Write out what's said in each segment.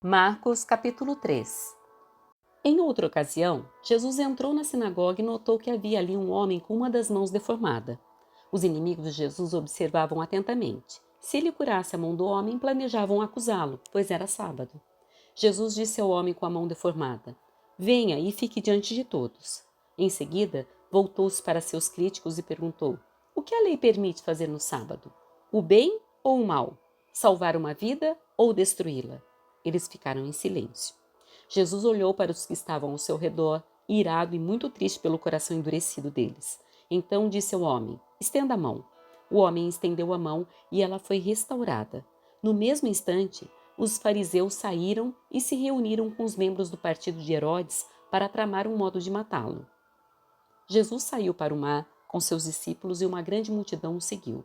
Marcos capítulo 3. Em outra ocasião, Jesus entrou na sinagoga e notou que havia ali um homem com uma das mãos deformada. Os inimigos de Jesus observavam atentamente. Se ele curasse a mão do homem, planejavam acusá-lo, pois era sábado. Jesus disse ao homem com a mão deformada: "Venha e fique diante de todos." Em seguida, voltou-se para seus críticos e perguntou: "O que a lei permite fazer no sábado? O bem ou o mal? Salvar uma vida ou destruí-la?" Eles ficaram em silêncio. Jesus olhou para os que estavam ao seu redor, irado e muito triste pelo coração endurecido deles. Então disse ao homem: "Estenda a mão." O homem estendeu a mão e ela foi restaurada. No mesmo instante, os fariseus saíram e se reuniram com os membros do partido de Herodes para tramar um modo de matá-lo. Jesus saiu para o mar com seus discípulos e uma grande multidão o seguiu.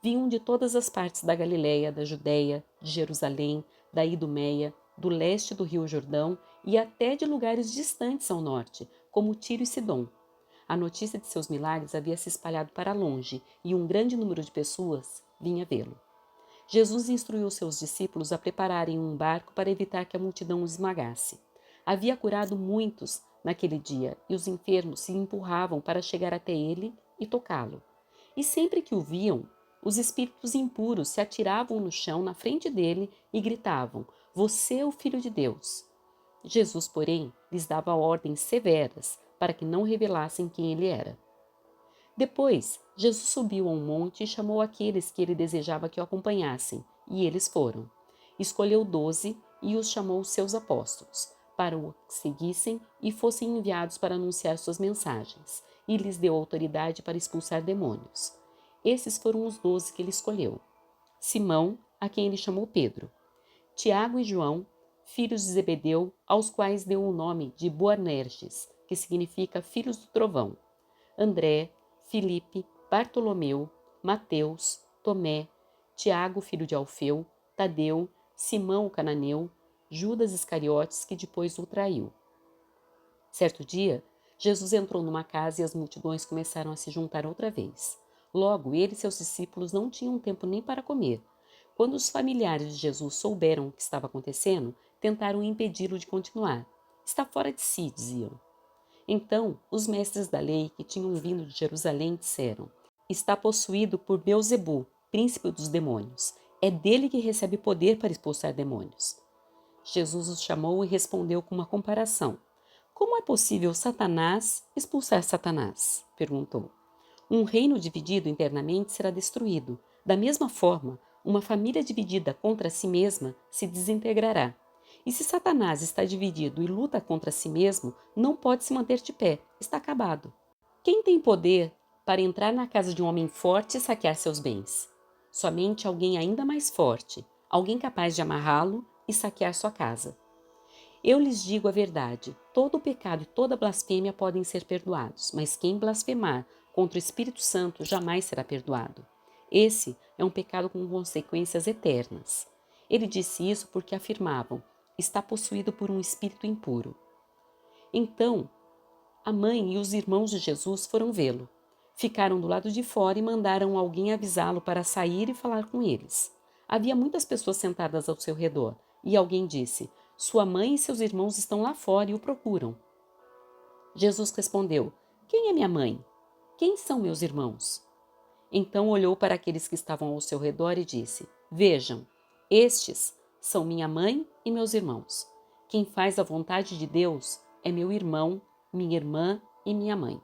Vinham de todas as partes da Galiléia, da Judéia, de Jerusalém, da Idumeia, do leste do rio Jordão e até de lugares distantes ao norte, como Tiro e Sidom. A notícia de seus milagres havia se espalhado para longe e um grande número de pessoas vinha vê-lo. Jesus instruiu seus discípulos a prepararem um barco para evitar que a multidão os esmagasse. Havia curado muitos naquele dia e os enfermos se empurravam para chegar até ele e tocá-lo. E sempre que o viam, os espíritos impuros se atiravam no chão na frente dele e gritavam: "Você é o Filho de Deus." Jesus, porém, lhes dava ordens severas para que não revelassem quem ele era. Depois, Jesus subiu a um monte e chamou aqueles que ele desejava que o acompanhassem, e eles foram. Escolheu 12 e os chamou seus apóstolos, para o seguissem e fossem enviados para anunciar suas mensagens, e lhes deu autoridade para expulsar demônios. Esses foram os 12 que ele escolheu: Simão, a quem ele chamou Pedro; Tiago e João, filhos de Zebedeu, aos quais deu o nome de Boanerges, que significa filhos do trovão; André, Filipe, Bartolomeu, Mateus, Tomé, Tiago, filho de Alfeu, Tadeu, Simão o cananeu, Judas Iscariotes, que depois o traiu. Certo dia, Jesus entrou numa casa e as multidões começaram a se juntar outra vez. Logo, ele e seus discípulos não tinham tempo nem para comer. Quando os familiares de Jesus souberam o que estava acontecendo, tentaram impedi-lo de continuar. "Está fora de si", diziam. Então, os mestres da lei que tinham vindo de Jerusalém disseram: "Está possuído por Beelzebu, príncipe dos demônios. É dele que recebe poder para expulsar demônios." Jesus os chamou e respondeu com uma comparação. "Como é possível Satanás expulsar Satanás?" perguntou. "Um reino dividido internamente será destruído. Da mesma forma, uma família dividida contra si mesma se desintegrará. E se Satanás está dividido e luta contra si mesmo, não pode se manter de pé, está acabado. Quem tem poder para entrar na casa de um homem forte e saquear seus bens? Somente alguém ainda mais forte, alguém capaz de amarrá-lo e saquear sua casa. Eu lhes digo a verdade: todo o pecado e toda blasfêmia podem ser perdoados, mas quem blasfemar contra o Espírito Santo jamais será perdoado. Esse é um pecado com consequências eternas." Ele disse isso porque afirmavam: "Está possuído por um espírito impuro." Então, a mãe e os irmãos de Jesus foram vê-lo. Ficaram do lado de fora e mandaram alguém avisá-lo para sair e falar com eles. Havia muitas pessoas sentadas ao seu redor, e alguém disse: "Sua mãe e seus irmãos estão lá fora e o procuram." Jesus respondeu: "Quem é minha mãe? Quem são meus irmãos?" Então olhou para aqueles que estavam ao seu redor e disse: "Vejam, estes são minha mãe e meus irmãos. Quem faz a vontade de Deus é meu irmão, minha irmã e minha mãe."